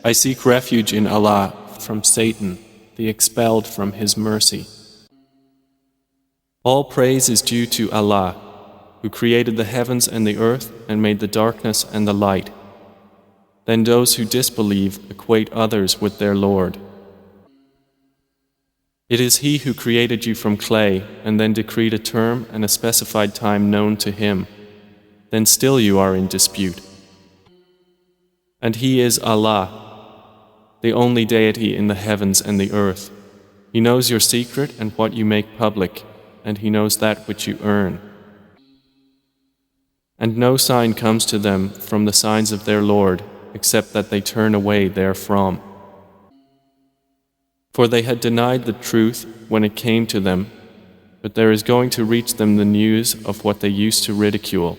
I seek refuge in Allah from Satan, the expelled from His mercy. All praise is due to Allah, who created the heavens and the earth and made the darkness and the light. Then those who disbelieve equate others with their Lord. It is He who created you from clay and then decreed a term and a specified time known to Him. Then still you are in dispute. And He is Allah, the only deity in the heavens and the earth. He knows your secret and what you make public, and He knows that which you earn. And no sign comes to them from the signs of their Lord, except that they turn away therefrom. For they had denied the truth when it came to them, but there is going to reach them the news of what they used to ridicule.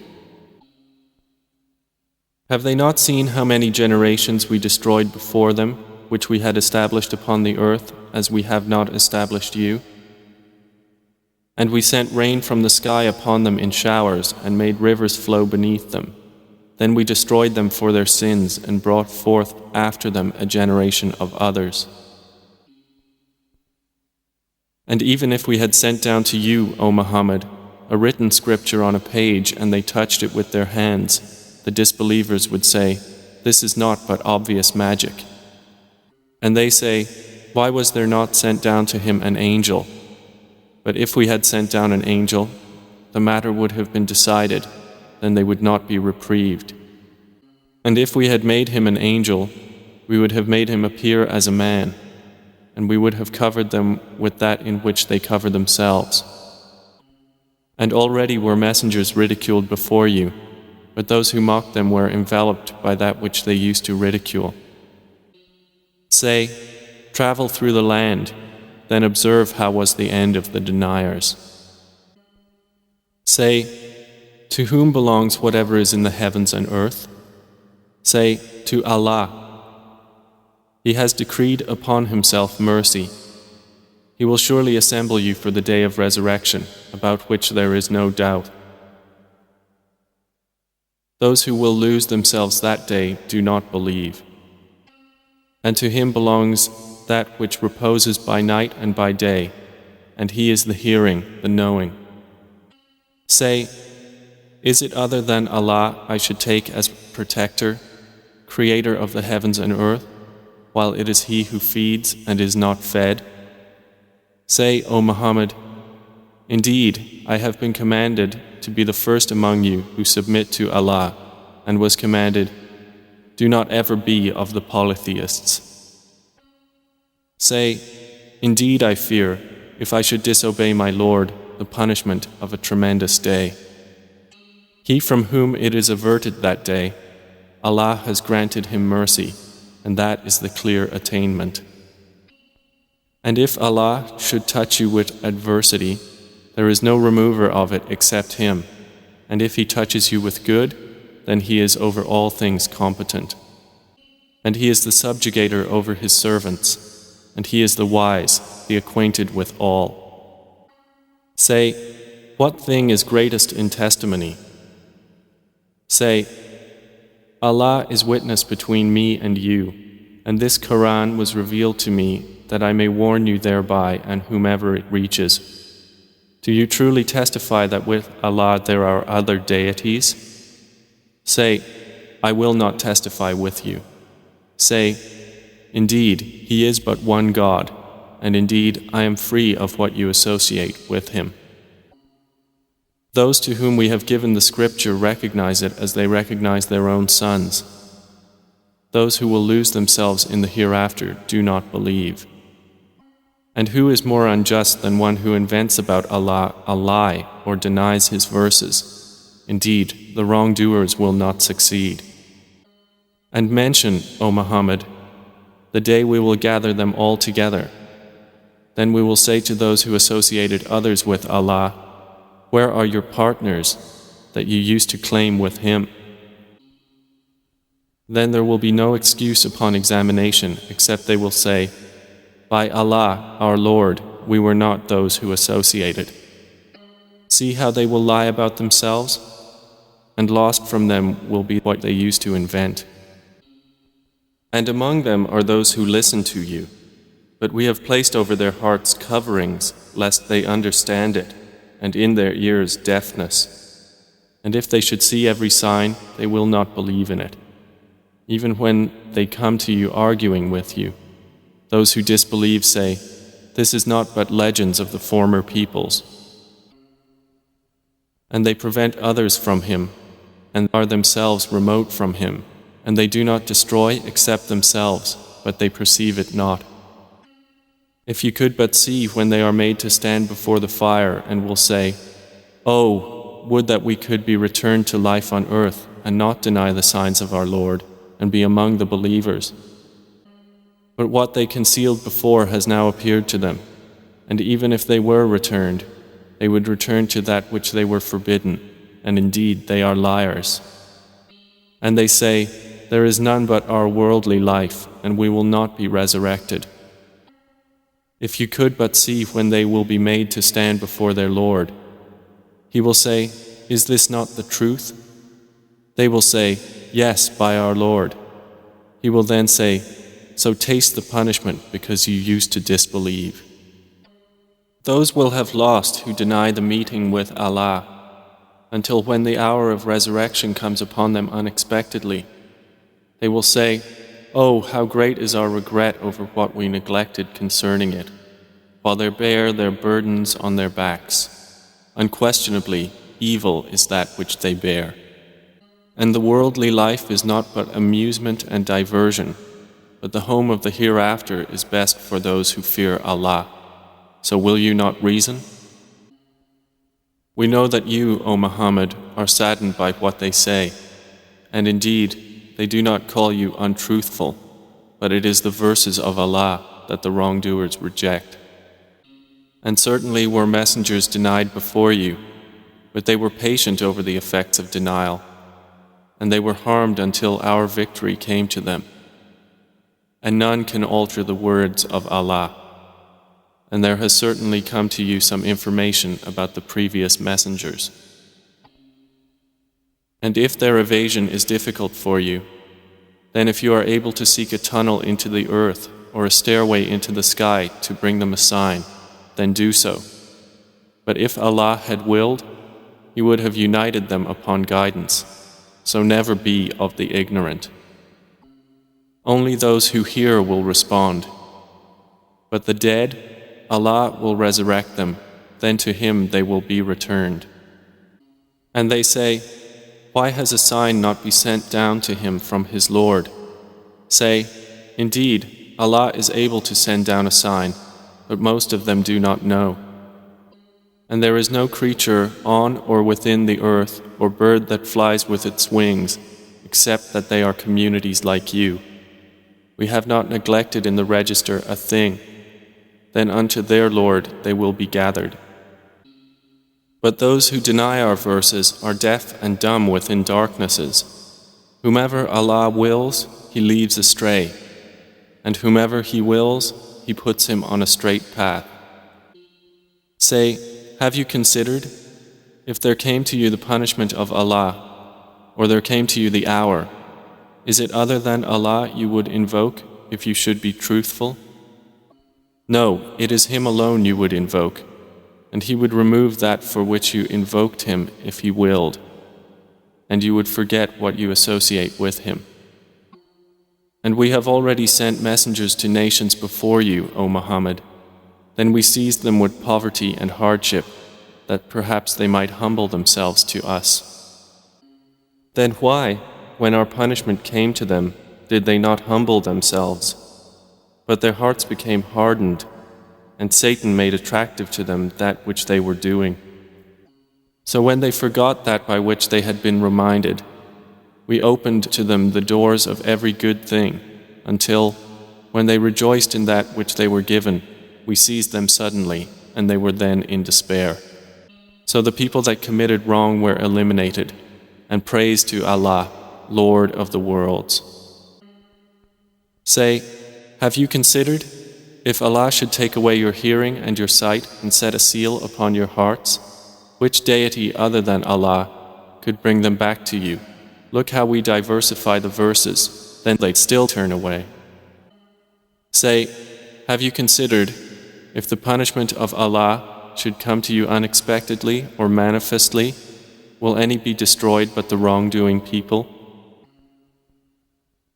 Have they not seen how many generations we destroyed before them, which we had established upon the earth, as we have not established you? And we sent rain from the sky upon them in showers, and made rivers flow beneath them. Then we destroyed them for their sins, and brought forth after them a generation of others. And even if we had sent down to you, O Muhammad, a written scripture on a page, and they touched it with their hands, the disbelievers would say, "This is not but obvious magic." And they say, "Why was there not sent down to him an angel?" But if we had sent down an angel, the matter would have been decided, then they would not be reprieved. And if we had made him an angel, we would have made him appear as a man, and we would have covered them with that in which they cover themselves. And already were messengers ridiculed before you, but those who mocked them were enveloped by that which they used to ridicule. Say, travel through the land, then observe how was the end of the deniers. Say, to whom belongs whatever is in the heavens and earth? Say, to Allah. He has decreed upon Himself mercy. He will surely assemble you for the day of resurrection, about which there is no doubt. Those who will lose themselves that day do not believe. And to Him belongs that which reposes by night and by day, and He is the hearing, the knowing. Say, is it other than Allah I should take as protector, creator of the heavens and earth, while it is He who feeds and is not fed? Say, O Muhammad, indeed, I have been commanded to be the first among you who submit to Allah, and was commanded, do not ever be of the polytheists. Say, indeed I fear, if I should disobey my Lord, the punishment of a tremendous day. He from whom it is averted that day, Allah has granted him mercy, and that is the clear attainment. And if Allah should touch you with adversity, there is no remover of it except Him, and if He touches you with good, then He is over all things competent. And He is the subjugator over His servants, and He is the wise, the acquainted with all. Say, what thing is greatest in testimony? Say, Allah is witness between me and you, and this Quran was revealed to me that I may warn you thereby and whomever it reaches. Do you truly testify that with Allah there are other deities? Say, I will not testify with you. Say, indeed, He is but one God, and indeed I am free of what you associate with Him. Those to whom we have given the scripture recognize it as they recognize their own sons. Those who will lose themselves in the hereafter do not believe. And who is more unjust than one who invents about Allah a lie or denies His verses? Indeed, the wrongdoers will not succeed. And mention, O Muhammad, the day we will gather them all together. Then we will say to those who associated others with Allah, where are your partners that you used to claim with Him? Then there will be no excuse upon examination except they will say, by Allah, our Lord, we were not those who associated. See how they will lie about themselves, and lost from them will be what they used to invent. And among them are those who listen to you, but we have placed over their hearts coverings, lest they understand it, and in their ears deafness. And if they should see every sign, they will not believe in it. Even when they come to you arguing with you, those who disbelieve say, "This is not but legends of the former peoples." And they prevent others from him, and are themselves remote from him, and they do not destroy except themselves, but they perceive it not. If you could but see when they are made to stand before the fire and will say, "Oh, would that we could be returned to life on earth and not deny the signs of our Lord and be among the believers." But what they concealed before has now appeared to them, and even if they were returned, they would return to that which they were forbidden, and indeed they are liars. And they say, "There is none but our worldly life, and we will not be resurrected." If you could but see when they will be made to stand before their Lord, He will say, "Is this not the truth?" They will say, "Yes, by our Lord." He will then say, "So taste the punishment because you used to disbelieve." Those will have lost who deny the meeting with Allah, until when the hour of resurrection comes upon them unexpectedly. They will say, "Oh, how great is our regret over what we neglected concerning it," while they bear their burdens on their backs. Unquestionably, evil is that which they bear. And the worldly life is not but amusement and diversion, but the home of the hereafter is best for those who fear Allah. So will you not reason? We know that you, O Muhammad, are saddened by what they say, and indeed, they do not call you untruthful, but it is the verses of Allah that the wrongdoers reject. And certainly were messengers denied before you, but they were patient over the effects of denial, and they were harmed until our victory came to them. And none can alter the words of Allah. And there has certainly come to you some information about the previous messengers. And if their evasion is difficult for you, then if you are able to seek a tunnel into the earth or a stairway into the sky to bring them a sign, then do so. But if Allah had willed, He would have united them upon guidance, so never be of the ignorant. Only those who hear will respond. But the dead, Allah will resurrect them, then to Him they will be returned. And they say, "Why has a sign not been sent down to him from his Lord?" Say, "Indeed, Allah is able to send down a sign, but most of them do not know. And there is no creature on or within the earth or bird that flies with its wings, except that they are communities like you. We have not neglected in the register a thing. Then unto their Lord they will be gathered." But those who deny our verses are deaf and dumb within darknesses. Whomever Allah wills, He leaves astray, and whomever He wills, He puts him on a straight path. Say, have you considered, if there came to you the punishment of Allah, or there came to you the hour, is it other than Allah you would invoke if you should be truthful? No, it is Him alone you would invoke, and He would remove that for which you invoked Him if He willed, and you would forget what you associate with Him. And we have already sent messengers to nations before you, O Muhammad. Then we seized them with poverty and hardship, that perhaps they might humble themselves to us. Then why, when our punishment came to them, did they not humble themselves? But their hearts became hardened, and Satan made attractive to them that which they were doing. So when they forgot that by which they had been reminded, we opened to them the doors of every good thing, until, when they rejoiced in that which they were given, we seized them suddenly, and they were then in despair. So the people that committed wrong were eliminated, and praise to Allah, Lord of the worlds. Say, have you considered, if Allah should take away your hearing and your sight and set a seal upon your hearts, which deity other than Allah could bring them back to you? Look how we diversify the verses, then they still turn away. Say, have you considered, if the punishment of Allah should come to you unexpectedly or manifestly, will any be destroyed but the wrongdoing people?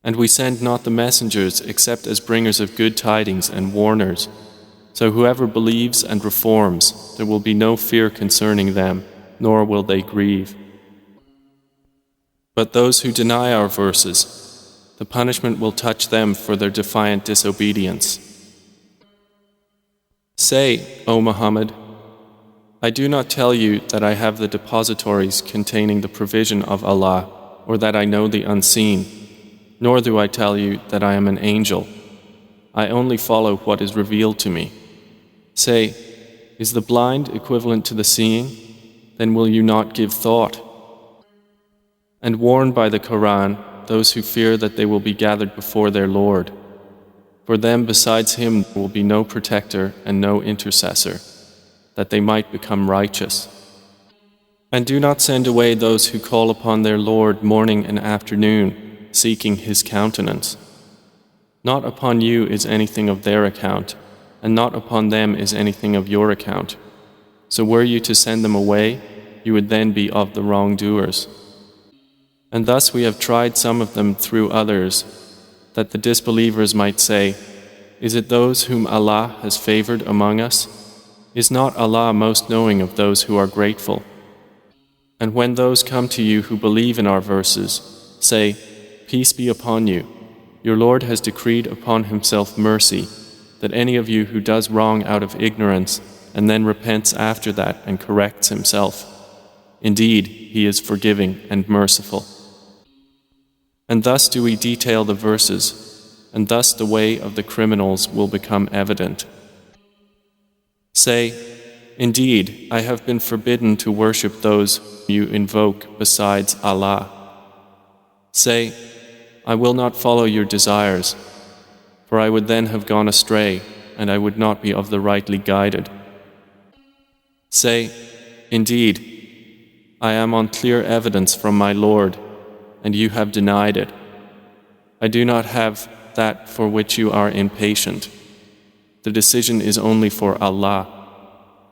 And we send not the messengers except as bringers of good tidings and warners. So whoever believes and reforms, there will be no fear concerning them, nor will they grieve. But those who deny our verses, the punishment will touch them for their defiant disobedience. Say, O Muhammad, I do not tell you that I have the depositories containing the provision of Allah, or that I know the unseen, nor do I tell you that I am an angel. I only follow what is revealed to me. Say, is the blind equivalent to the seeing? Then will you not give thought? And warn by the Quran those who fear that they will be gathered before their Lord. For them besides Him will be no protector and no intercessor, that they might become righteous. And do not send away those who call upon their Lord morning and afternoon, seeking His countenance. Not upon you is anything of their account, and not upon them is anything of your account. So were you to send them away, you would then be of the wrongdoers. And thus we have tried some of them through others, that the disbelievers might say, is it those whom Allah has favored among us? Is not Allah most knowing of those who are grateful? And when those come to you who believe in our verses, say, peace be upon you. Your Lord has decreed upon Himself mercy, that any of you who does wrong out of ignorance and then repents after that and corrects himself, indeed, He is forgiving and merciful. And thus do we detail the verses, and thus the way of the criminals will become evident. Say, indeed, I have been forbidden to worship those you invoke besides Allah. Say, I will not follow your desires, for I would then have gone astray, and I would not be of the rightly guided. Say, indeed, I am on clear evidence from my Lord, and you have denied it. I do not have that for which you are impatient. The decision is only for Allah.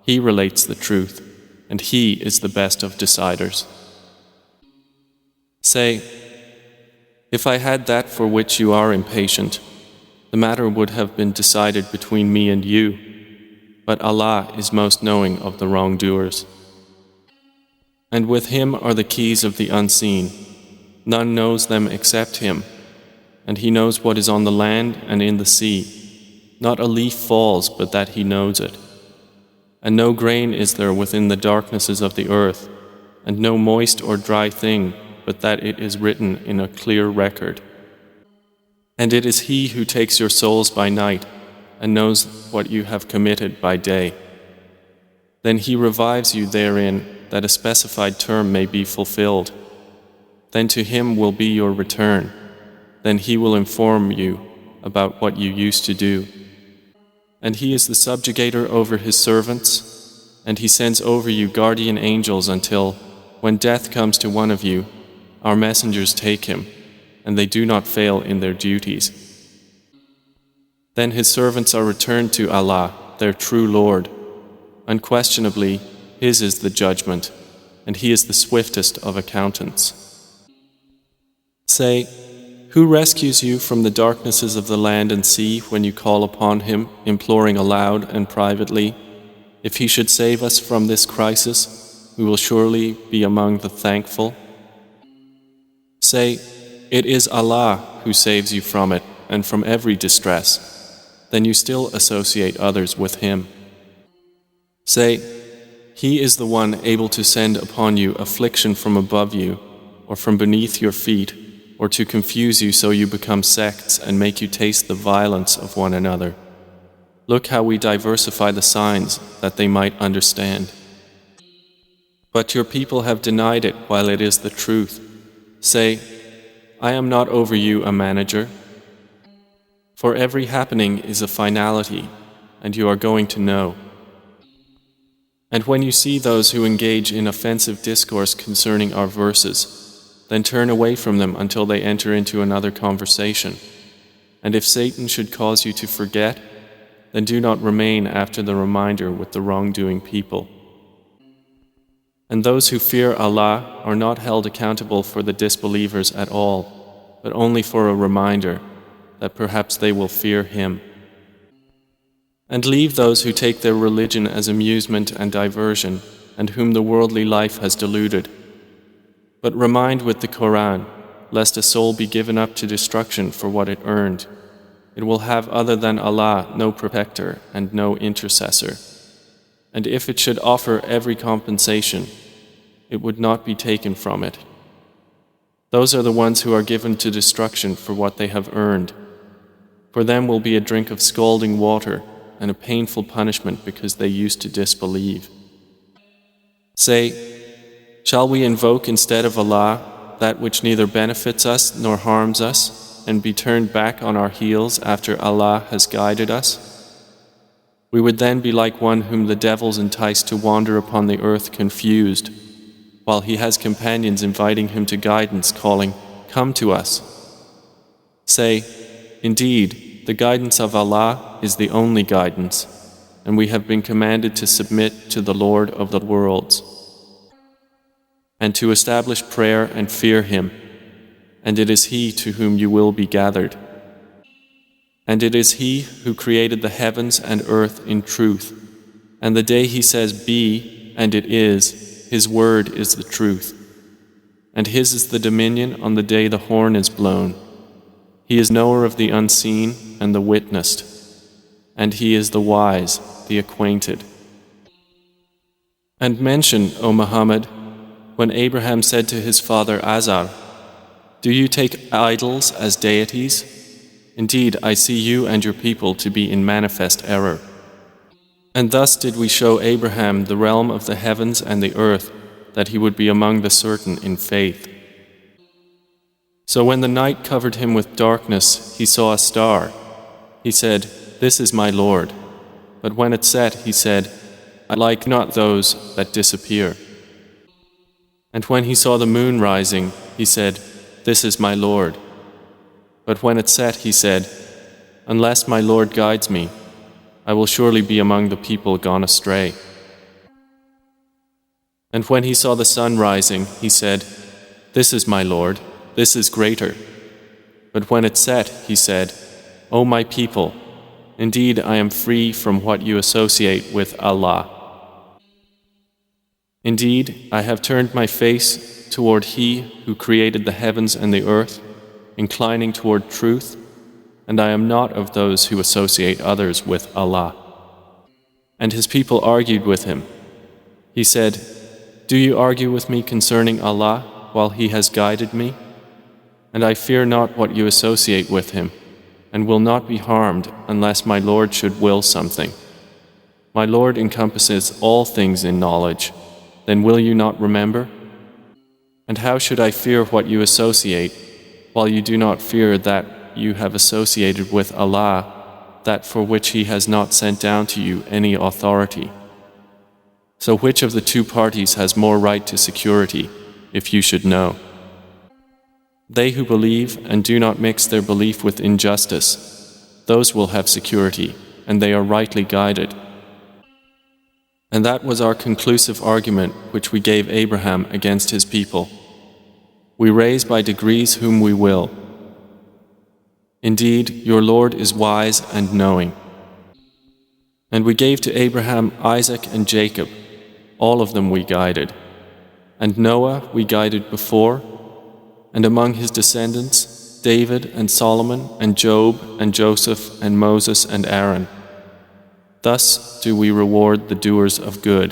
He relates the truth, and He is the best of deciders. Say, if I had that for which you are impatient, the matter would have been decided between me and you, but Allah is most knowing of the wrongdoers. And with Him are the keys of the unseen. None knows them except Him, and He knows what is on the land and in the sea. Not a leaf falls but that He knows it. And no grain is there within the darknesses of the earth, and no moist or dry thing but that it is written in a clear record. And it is He who takes your souls by night and knows what you have committed by day. Then He revives you therein that a specified term may be fulfilled. Then to Him will be your return. Then He will inform you about what you used to do. And He is the subjugator over His servants, and He sends over you guardian angels until, when death comes to one of you, our messengers take him, and they do not fail in their duties. Then His servants are returned to Allah, their true Lord. Unquestionably, His is the judgment, and He is the swiftest of accountants. Say, who rescues you from the darknesses of the land and sea when you call upon Him, imploring aloud and privately? If He should save us from this crisis, we will surely be among the thankful. Say, it is Allah who saves you from it and from every distress. Then you still associate others with Him. Say, He is the one able to send upon you affliction from above you or from beneath your feet, or to confuse you so you become sects and make you taste the violence of one another. Look how we diversify the signs that they might understand. But your people have denied it while it is the truth. Say, I am not over you a manager. For every happening is a finality, and you are going to know. And when you see those who engage in offensive discourse concerning our verses, then turn away from them until they enter into another conversation. And if Satan should cause you to forget, then do not remain after the reminder with the wrongdoing people. And those who fear Allah are not held accountable for the disbelievers at all, but only for a reminder that perhaps they will fear Him. And leave those who take their religion as amusement and diversion, and whom the worldly life has deluded. But remind with the Quran, lest a soul be given up to destruction for what it earned. It will have other than Allah no protector and no intercessor. And if it should offer every compensation, it would not be taken from it. Those are the ones who are given to destruction for what they have earned. For them will be a drink of scalding water and a painful punishment because they used to disbelieve. Say, shall we invoke instead of Allah that which neither benefits us nor harms us, and be turned back on our heels after Allah has guided us? We would then be like one whom the devils entice to wander upon the earth confused, while he has companions inviting him to guidance, calling, "Come to us." Say, indeed, the guidance of Allah is the only guidance, and we have been commanded to submit to the Lord of the worlds, and to establish prayer and fear Him, and it is He to whom you will be gathered. And it is He who created the heavens and earth in truth, and the day He says be, and it is, His word is the truth. And His is the dominion on the day the horn is blown. He is knower of the unseen and the witnessed, and He is the wise, the acquainted. And mention, O Muhammad, when Abraham said to his father Azar, "Do you take idols as deities? Indeed, I see you and your people to be in manifest error." And thus did we show Abraham the realm of the heavens and the earth, that he would be among the certain in faith. So when the night covered him with darkness, he saw a star. He said, "This is my Lord." But when it set, he said, "I like not those that disappear." And when he saw the moon rising, he said, "This is my Lord." But when it set, he said, "Unless my Lord guides me, I will surely be among the people gone astray." And when he saw the sun rising, he said, "This is my Lord, this is greater." But when it set, he said, "O my people, indeed I am free from what you associate with Allah. Indeed, I have turned my face toward He who created the heavens and the earth, inclining toward truth, and I am not of those who associate others with Allah." And his people argued with him. He said, "Do you argue with me concerning Allah while He has guided me? And I fear not what you associate with Him, and will not be harmed unless my Lord should will something. My Lord encompasses all things in knowledge. Then will you not remember? And how should I fear what you associate, while you do not fear that you have associated with Allah, that for which He has not sent down to you any authority? So which of the two parties has more right to security, if you should know? They who believe and do not mix their belief with injustice, those will have security, and they are rightly guided. And that was our conclusive argument which we gave Abraham against his people. We raise by degrees whom we will. Indeed, your Lord is wise and knowing. And we gave to Abraham Isaac and Jacob, all of them we guided. And Noah we guided before, and among his descendants, David and Solomon and Job and Joseph and Moses and Aaron. Thus do we reward the doers of good.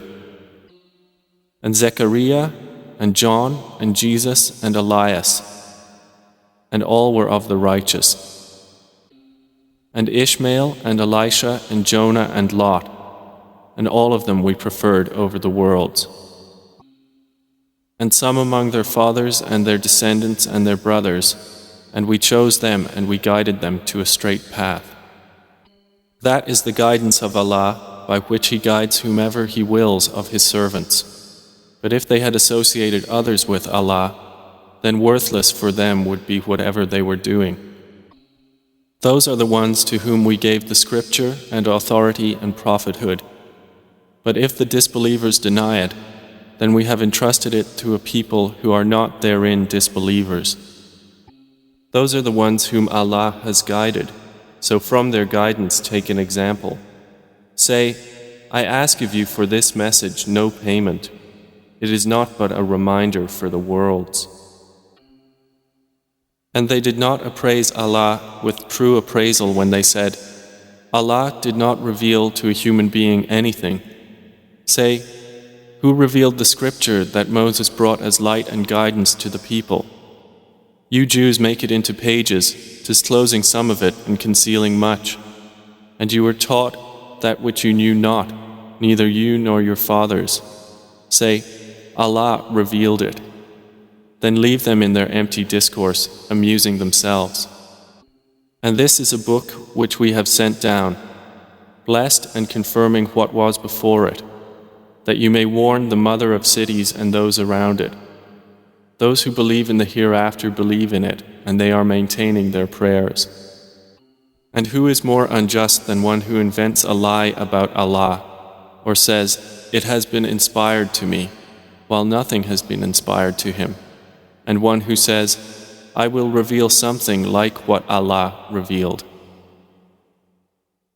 And Zechariah and John and Jesus and Elias, and all were of the righteous. And Ishmael and Elisha and Jonah and Lot, and all of them we preferred over the worlds. And some among their fathers and their descendants and their brothers, and we chose them and we guided them to a straight path. That is the guidance of Allah, by which He guides whomever He wills of His servants. But if they had associated others with Allah, then worthless for them would be whatever they were doing. Those are the ones to whom we gave the scripture and authority and prophethood. But if the disbelievers deny it, then we have entrusted it to a people who are not therein disbelievers. Those are the ones whom Allah has guided, so from their guidance take an example. Say, I ask of you for this message no payment. It is not but a reminder for the worlds. And they did not appraise Allah with true appraisal when they said, Allah did not reveal to a human being anything. Say, who revealed the scripture that Moses brought as light and guidance to the people? You Jews make it into pages, disclosing some of it and concealing much. And you were taught that which you knew not, neither you nor your fathers. Say, Allah revealed it. Then leave them in their empty discourse, amusing themselves. And this is a book which we have sent down, blessed and confirming what was before it, that you may warn the mother of cities and those around it. Those who believe in the hereafter believe in it, and they are maintaining their prayers. And who is more unjust than one who invents a lie about Allah, or says, it has been inspired to me, while nothing has been inspired to him, and one who says, I will reveal something like what Allah revealed.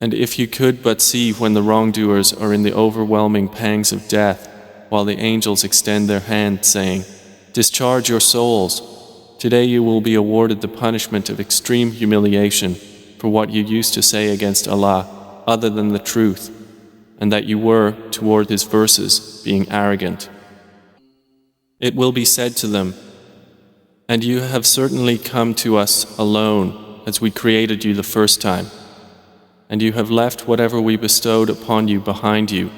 And if you could but see when the wrongdoers are in the overwhelming pangs of death, while the angels extend their hand, saying, discharge your souls. Today you will be awarded the punishment of extreme humiliation for what you used to say against Allah other than the truth, and that you were, toward His verses, being arrogant. It will be said to them, and you have certainly come to us alone as we created you the first time, and you have left whatever we bestowed upon you behind you,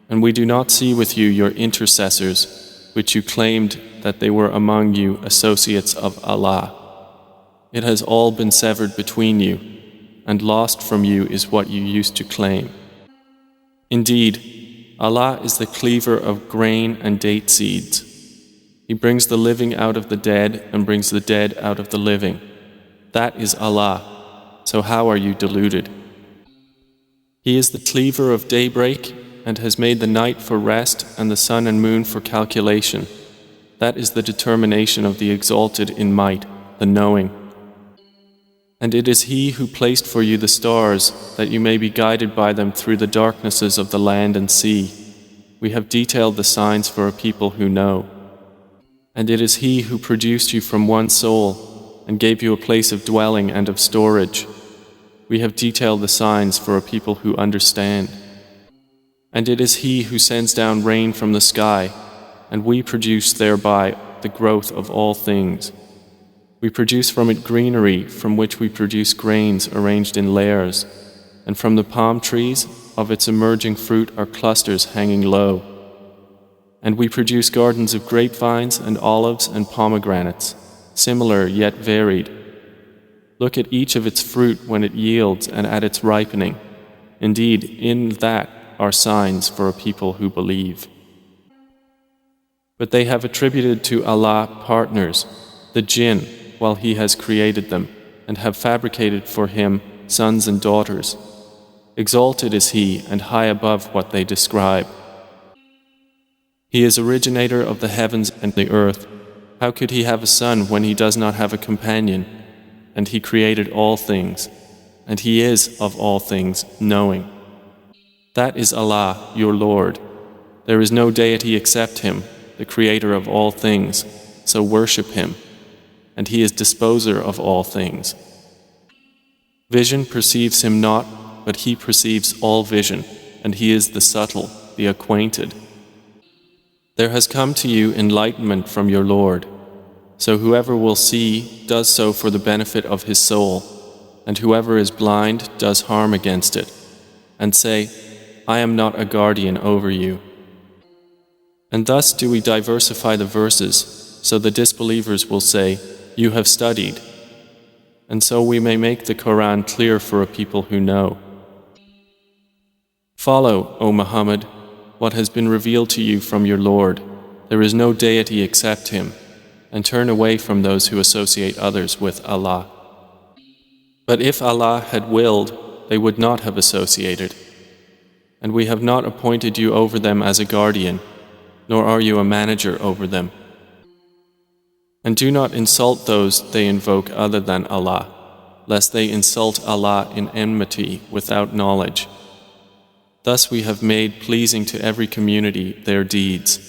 and we do not see with you your intercessors, which you claimed that they were among you associates of Allah. It has all been severed between you, and lost from you is what you used to claim. Indeed, Allah is the cleaver of grain and date seeds. He brings the living out of the dead and brings the dead out of the living. That is Allah, so how are you deluded? He is the cleaver of daybreak and has made the night for rest and the sun and moon for calculation. That is the determination of the exalted in might, the knowing. And it is He who placed for you the stars, that you may be guided by them through the darknesses of the land and sea. We have detailed the signs for a people who know. And it is He who produced you from one soul, and gave you a place of dwelling and of storage. We have detailed the signs for a people who understand. And it is He who sends down rain from the sky, and we produce thereby the growth of all things. We produce from it greenery, from which we produce grains arranged in layers, and from the palm trees of its emerging fruit are clusters hanging low. And we produce gardens of grapevines and olives and pomegranates, similar yet varied. Look at each of its fruit when it yields and at its ripening. Indeed, in that are signs for a people who believe. But they have attributed to Allah partners, the jinn, while He has created them, and have fabricated for Him sons and daughters. Exalted is He and high above what they describe. He is originator of the heavens and the earth. How could He have a son when He does not have a companion? And He created all things, and He is of all things knowing. That is Allah, your Lord. There is no deity except Him, the Creator of all things, so worship Him, and He is disposer of all things. Vision perceives Him not, but He perceives all vision, and He is the subtle, the acquainted. There has come to you enlightenment from your Lord, so whoever will see does so for the benefit of his soul, and whoever is blind does harm against it, and say, I am not a guardian over you. And thus do we diversify the verses, so the disbelievers will say, you have studied, and so we may make the Quran clear for a people who know. Follow, O Muhammad, what has been revealed to you from your Lord. There is no deity except Him. and turn away from those who associate others with Allah. But if Allah had willed, they would not have associated. And we have not appointed you over them as a guardian, nor are you a manager over them. And do not insult those they invoke other than Allah, lest they insult Allah in enmity without knowledge. Thus we have made pleasing to every community their deeds.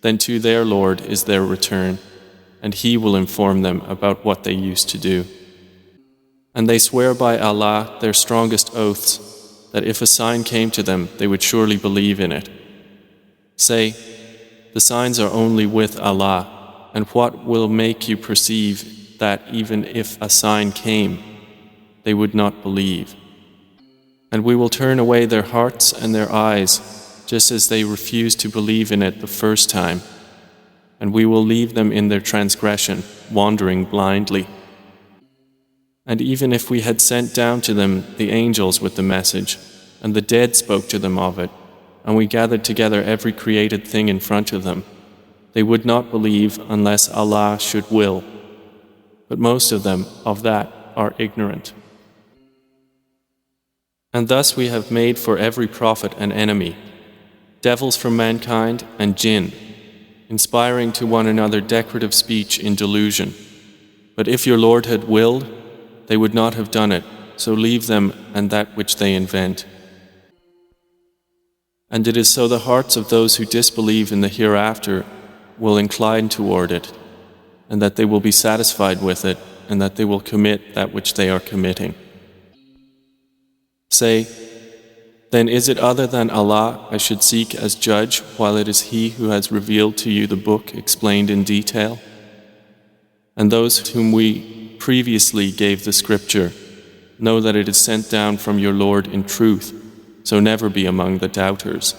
Then to their Lord is their return, and He will inform them about what they used to do. And they swear by Allah their strongest oaths, that if a sign came to them, they would surely believe in it. Say, the signs are only with Allah, and what will make you perceive that even if a sign came, they would not believe? And we will turn away their hearts and their eyes, just as they refused to believe in it the first time, and we will leave them in their transgression, wandering blindly. And even if we had sent down to them the angels with the message, and the dead spoke to them of it, and we gathered together every created thing in front of them, they would not believe unless Allah should will. But most of them of that are ignorant. And thus we have made for every prophet an enemy, devils from mankind and jinn, inspiring to one another decorative speech in delusion. But if your Lord had willed, they would not have done it, so leave them and that which they invent. And it is so the hearts of those who disbelieve in the hereafter will incline toward it, and that they will be satisfied with it, and that they will commit that which they are committing. Say, then is it other than Allah I should seek as judge, while it is He who has revealed to you the book explained in detail? And those whom we previously gave the scripture know that it is sent down from your Lord in truth, so never be among the doubters.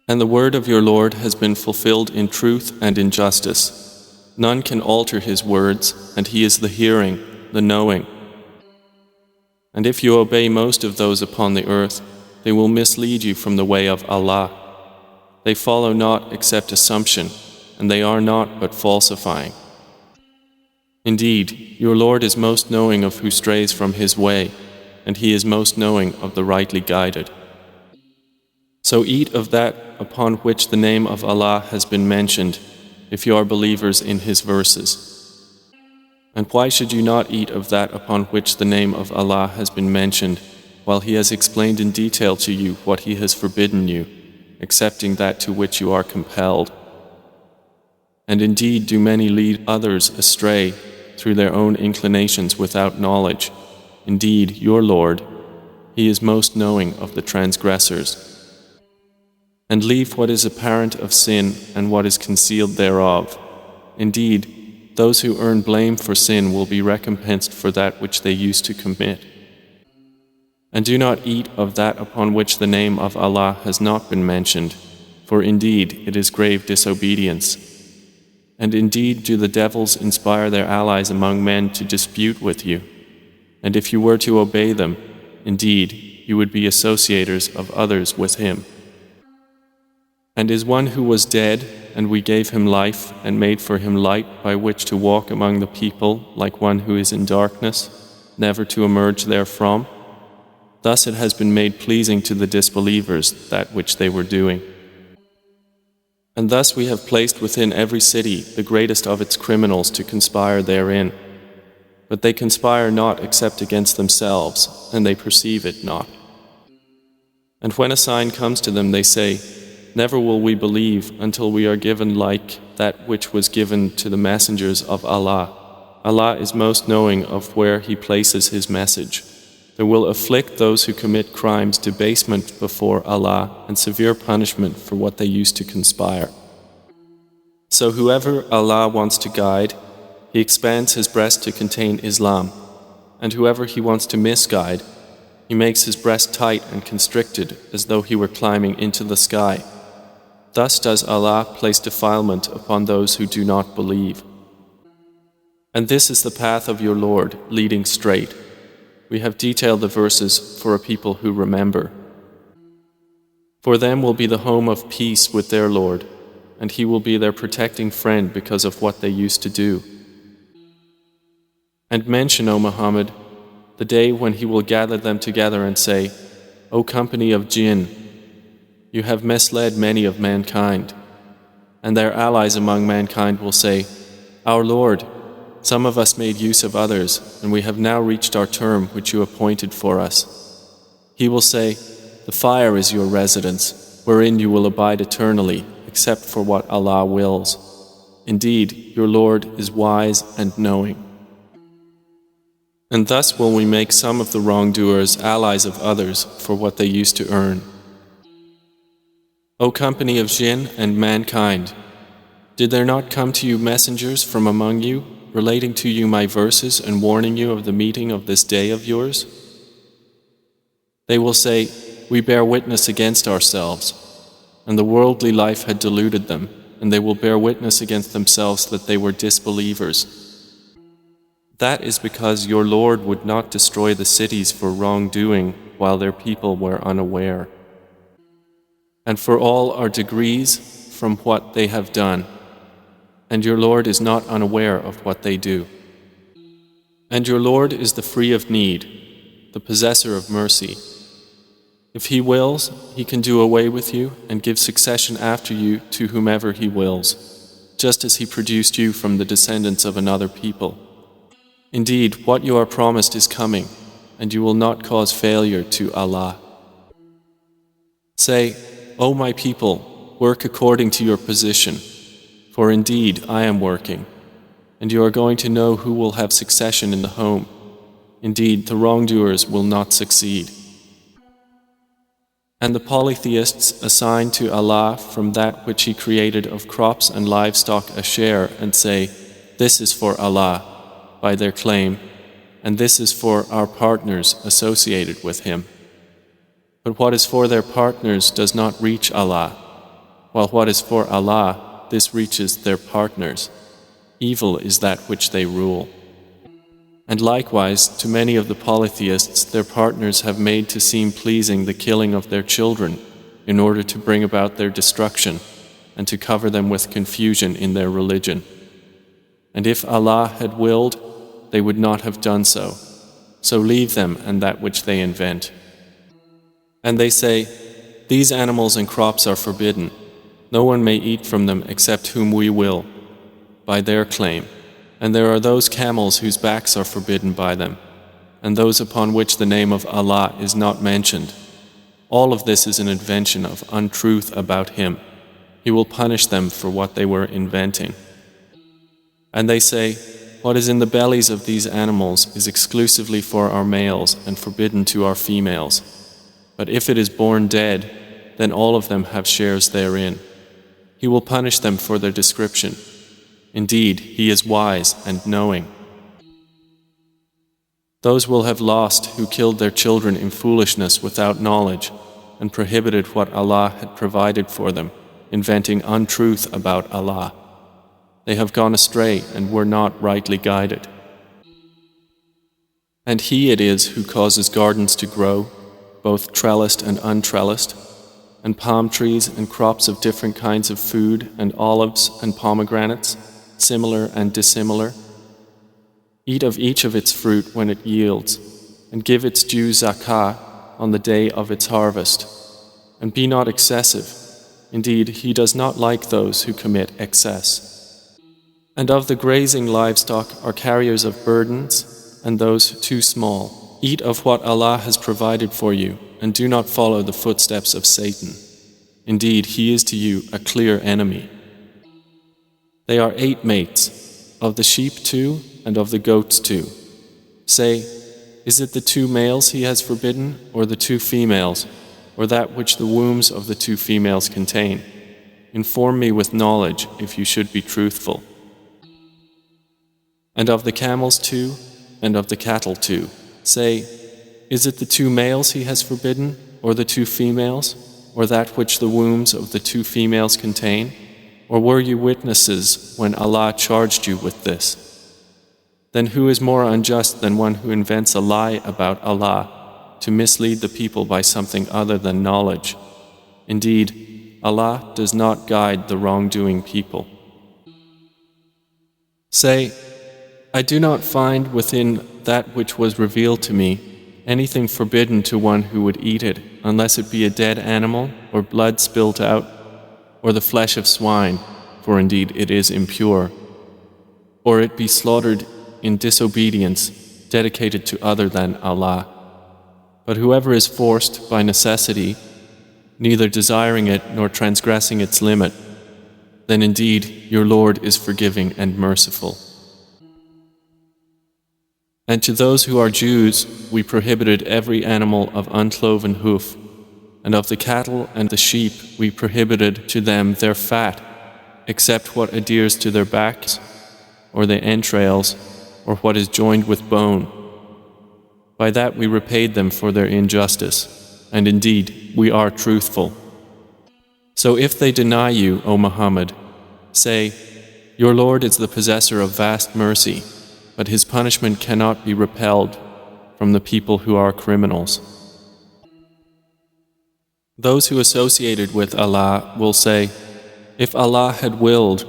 And the word of your Lord has been fulfilled in truth and in justice. None can alter His words, and He is the hearing, the knowing. And if you obey most of those upon the earth, they will mislead you from the way of Allah. They follow not except assumption, and they are not but falsifying. Indeed, your Lord is most knowing of who strays from His way, and He is most knowing of the rightly guided. So eat of that upon which the name of Allah has been mentioned, if you are believers in His verses. And why should you not eat of that upon which the name of Allah has been mentioned, while He has explained in detail to you what He has forbidden you, excepting that to which you are compelled? And indeed do many lead others astray through their own inclinations without knowledge. Indeed, your Lord, He is most knowing of the transgressors. And leave what is apparent of sin and what is concealed thereof. Indeed, those who earn blame for sin will be recompensed for that which they used to commit. And do not eat of that upon which the name of Allah has not been mentioned, for indeed it is grave disobedience. And indeed do the devils inspire their allies among men to dispute with you. And if you were to obey them, indeed, you would be associators of others with him. And is one who was dead, and we gave him life, and made for him light by which to walk among the people, like one who is in darkness, never to emerge therefrom? Thus it has been made pleasing to the disbelievers that which they were doing. And thus we have placed within every city the greatest of its criminals to conspire therein. But they conspire not except against themselves, and they perceive it not. And when a sign comes to them, they say, never will we believe until we are given like that which was given to the messengers of Allah. Allah is most knowing of where He places His message. There will afflict those who commit crimes debasement before Allah and severe punishment for what they used to conspire. So whoever Allah wants to guide, He expands his breast to contain Islam, and whoever He wants to misguide, He makes his breast tight and constricted as though he were climbing into the sky. Thus does Allah place defilement upon those who do not believe. And this is the path of your Lord, leading straight. We have detailed the verses for a people who remember. For them will be the home of peace with their Lord, and He will be their protecting friend because of what they used to do. And mention, O Muhammad, the day when He will gather them together and say, O company of jinn, you have misled many of mankind. And their allies among mankind will say, Our Lord, some of us made use of others, and we have now reached our term which you appointed for us. He will say, The fire is your residence, wherein you will abide eternally, except for what Allah wills. Indeed, your Lord is wise and knowing. And thus will we make some of the wrongdoers allies of others for what they used to earn. O company of jinn and mankind, did there not come to you messengers from among you, relating to you my verses and warning you of the meeting of this day of yours? They will say, We bear witness against ourselves, and the worldly life had deluded them, and they will bear witness against themselves that they were disbelievers. That is because your Lord would not destroy the cities for wrongdoing while their people were unaware. And for all are degrees from what they have done, and your Lord is not unaware of what they do. And your Lord is the free of need, the possessor of mercy. If He wills, He can do away with you and give succession after you to whomever He wills, just as He produced you from the descendants of another people. Indeed, what you are promised is coming, and you will not cause failure to Allah. Say, O my people, work according to your position, for indeed I am working, and you are going to know who will have succession in the home. Indeed, the wrongdoers will not succeed. And the polytheists assign to Allah from that which He created of crops and livestock a share and say, This is for Allah, by their claim, and this is for our partners associated with Him. But what is for their partners does not reach Allah, while what is for Allah, this reaches their partners. Evil is that which they rule. And likewise, to many of the polytheists, their partners have made to seem pleasing the killing of their children in order to bring about their destruction and to cover them with confusion in their religion. And if Allah had willed, they would not have done so. So leave them and that which they invent. And they say, These animals and crops are forbidden. No one may eat from them except whom we will, by their claim. And there are those camels whose backs are forbidden by them, and those upon which the name of Allah is not mentioned. All of this is an invention of untruth about Him. He will punish them for what they were inventing. And they say, What is in the bellies of these animals is exclusively for our males and forbidden to our females. But if it is born dead, then all of them have shares therein. He will punish them for their description. Indeed, He is wise and knowing. Those will have lost who killed their children in foolishness without knowledge and prohibited what Allah had provided for them, inventing untruth about Allah. They have gone astray and were not rightly guided. And He it is who causes gardens to grow, both trellised and untrellised, and palm trees and crops of different kinds of food, and olives and pomegranates, similar and dissimilar. Eat of each of its fruit when it yields, and give its due zakah on the day of its harvest. And be not excessive. Indeed, He does not like those who commit excess. And of the grazing livestock are carriers of burdens, and those too small. Eat of what Allah has provided for you, and do not follow the footsteps of Satan. Indeed, he is to you a clear enemy. They are 8 mates, of the sheep 2, and of the goats 2. Say, is it the 2 males He has forbidden, or the 2 females, or that which the wombs of the 2 females contain? Inform me with knowledge if you should be truthful. And of the camels 2, and of the cattle 2. Say, is it the 2 males He has forbidden, or the 2 females, or that which the wombs of the 2 females contain? Or were you witnesses when Allah charged you with this? Then who is more unjust than one who invents a lie about Allah to mislead the people by something other than knowledge? Indeed, Allah does not guide the wrongdoing people. Say, I do not find within that which was revealed to me anything forbidden to one who would eat it, unless it be a dead animal, or blood spilt out, or the flesh of swine, for indeed it is impure, or it be slaughtered in disobedience, dedicated to other than Allah. But whoever is forced by necessity, neither desiring it nor transgressing its limit, then indeed your Lord is forgiving and merciful. And to those who are Jews, we prohibited every animal of uncloven hoof, and of the cattle and the sheep we prohibited to them their fat, except what adheres to their backs, or the entrails, or what is joined with bone. By that we repaid them for their injustice, and indeed we are truthful. So if they deny you, O Muhammad, say, Your Lord is the possessor of vast mercy, but His punishment cannot be repelled from the people who are criminals. Those who associated with Allah will say, If Allah had willed,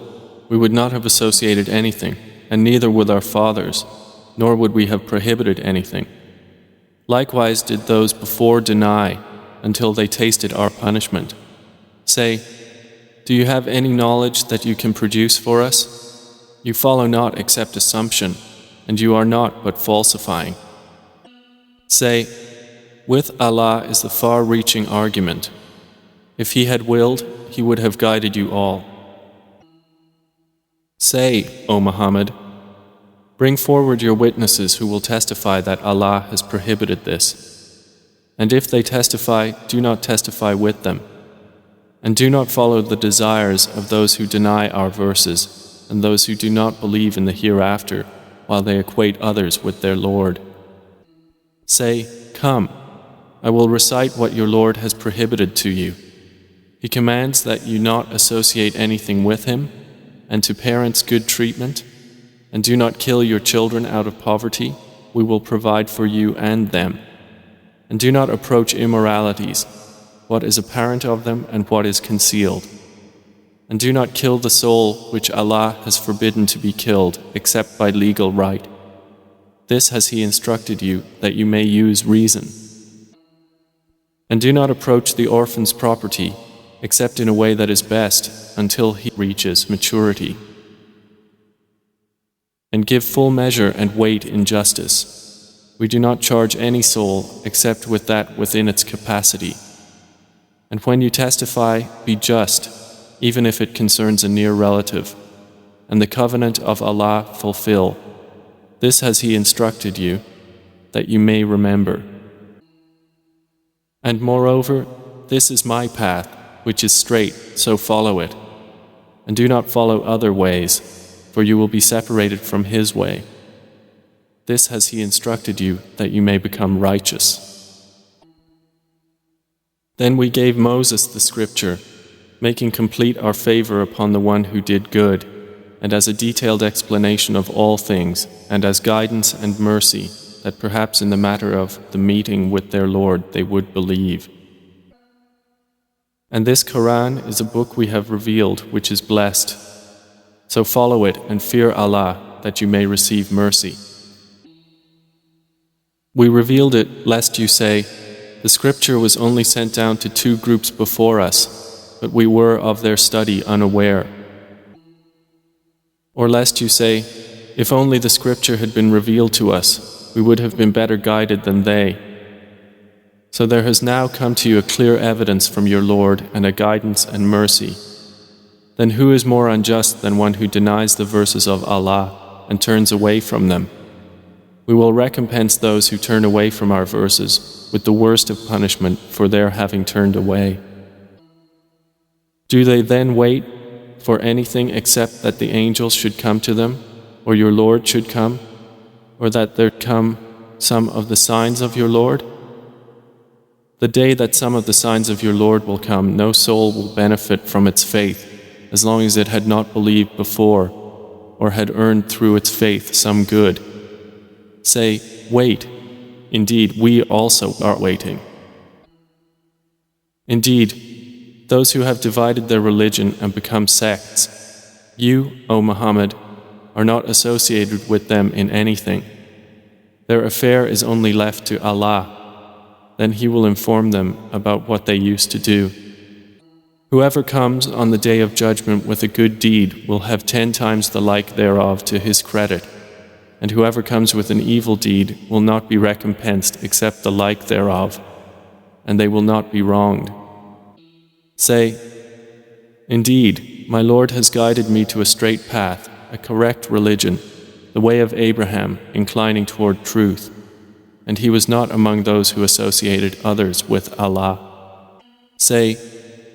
we would not have associated anything, and neither would our fathers, nor would we have prohibited anything. Likewise did those before deny until they tasted our punishment. Say, Do you have any knowledge that you can produce for us? You follow not except assumption, and you are not but falsifying. Say, With Allah is the far-reaching argument. If He had willed, He would have guided you all. Say, O Muhammad, bring forward your witnesses who will testify that Allah has prohibited this. And if they testify, do not testify with them. And do not follow the desires of those who deny our verses and those who do not believe in the hereafter, while they equate others with their Lord. Say, Come, I will recite what your Lord has prohibited to you. He commands that you not associate anything with Him, and to parents good treatment, and do not kill your children out of poverty. We will provide for you and them. And do not approach immoralities, what is apparent of them and what is concealed. And do not kill the soul which Allah has forbidden to be killed except by legal right. This has He instructed you that you may use reason. And do not approach the orphan's property except in a way that is best until he reaches maturity. And give full measure and weight in justice. We do not charge any soul except with that within its capacity. And when you testify, be just, even if it concerns a near relative, and the covenant of Allah fulfill. This has He instructed you, that you may remember. And moreover, this is my path, which is straight, so follow it. And do not follow other ways, for you will be separated from His way. This has He instructed you, that you may become righteous. Then we gave Moses the scripture, making complete our favor upon the one who did good, and as a detailed explanation of all things, and as guidance and mercy, that perhaps in the matter of the meeting with their Lord they would believe. And this Quran is a book we have revealed which is blessed. So follow it and fear Allah that you may receive mercy. We revealed it lest you say, the scripture was only sent down to 2 groups before us, but we were of their study unaware. Or lest you say, if only the scripture had been revealed to us, we would have been better guided than they. So there has now come to you a clear evidence from your Lord and a guidance and mercy. Then who is more unjust than one who denies the verses of Allah and turns away from them? We will recompense those who turn away from our verses with the worst of punishment for their having turned away. Do they then wait for anything except that the angels should come to them, or your Lord should come, or that there come some of the signs of your Lord? The day that some of the signs of your Lord will come, no soul will benefit from its faith, as long as it had not believed before, or had earned through its faith some good. Say, wait, indeed we also are waiting. Indeed, those who have divided their religion and become sects, you, O Muhammad, are not associated with them in anything. Their affair is only left to Allah. Then He will inform them about what they used to do. Whoever comes on the day of judgment with a good deed will have 10 times the like thereof to his credit, and whoever comes with an evil deed will not be recompensed except the like thereof, and they will not be wronged. Say, indeed, my Lord has guided me to a straight path, a correct religion, the way of Abraham, inclining toward truth, and he was not among those who associated others with Allah. Say,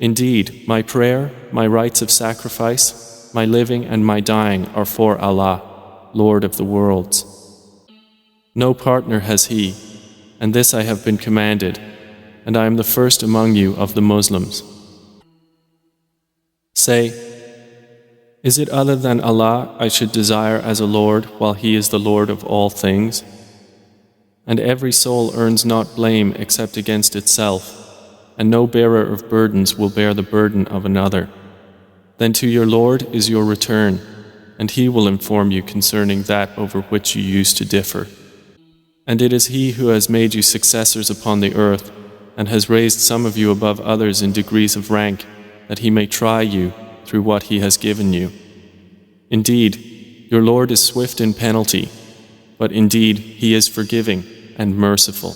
indeed, my prayer, my rites of sacrifice, my living and my dying are for Allah, Lord of the worlds. No partner has He, and this I have been commanded, and I am the first among you of the Muslims. Say, is it other than Allah I should desire as a Lord while He is the Lord of all things? And every soul earns not blame except against itself, and no bearer of burdens will bear the burden of another. Then to your Lord is your return, and He will inform you concerning that over which you used to differ. And it is He who has made you successors upon the earth, and has raised some of you above others in degrees of rank, that He may try you through what He has given you. Indeed, your Lord is swift in penalty, but indeed He is forgiving and merciful.